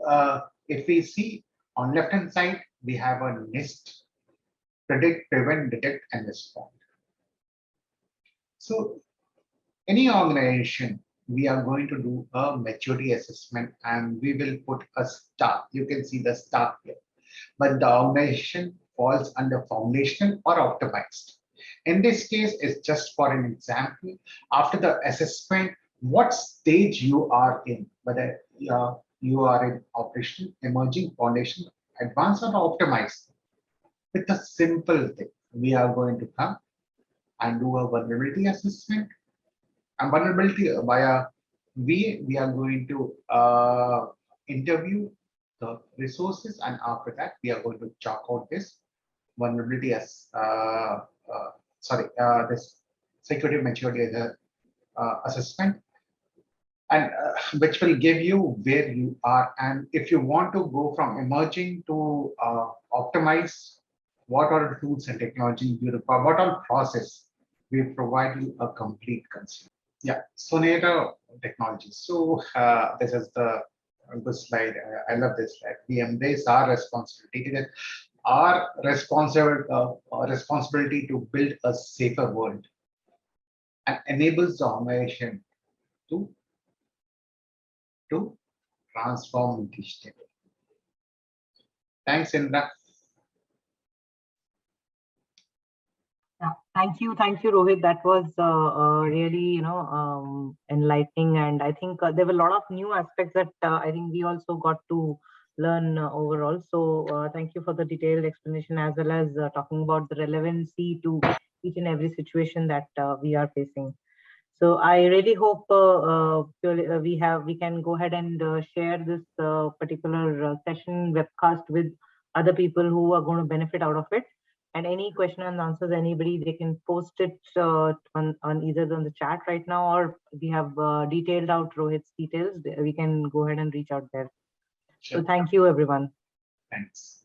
if we see on left hand side, we have a NIST: predict, prevent, detect, and respond. So any organization, we are going to do a maturity assessment and we will put a star. You can see the star here, but the organization falls under foundational or optimized. In this case, it's just for an example. After the assessment, what stage you are in, whether you are in operational, emerging, foundation, advanced, or optimized. With a simple thing, we are going to come and do a vulnerability assessment. And vulnerability via we are going to interview the resources, and after that we are going to chalk out this vulnerability as this security maturity assessment, and which will give you where you are. And if you want to go from emerging to optimize, what are the tools and technology you require, what are process, we provide you a complete concept. Yeah, Sonata technology. So this is the good slide. I love this slide. We embrace our responsibility. That our responsibility to build a safer world and enables the organization to transform digitally. Thanks, Indra. Thank you, Rohit. That was really, enlightening, and I think there were a lot of new aspects that I think we also got to learn overall. So thank you for the detailed explanation, as well as talking about the relevancy to each and every situation that we are facing. So I really hope we can go ahead and share this particular session webcast with other people who are going to benefit out of it. And any question and answers, anybody, they can post it on either on the chat right now, or we have detailed out Rohit's details. We can go ahead and reach out there. Sure. So thank you, everyone. Thanks.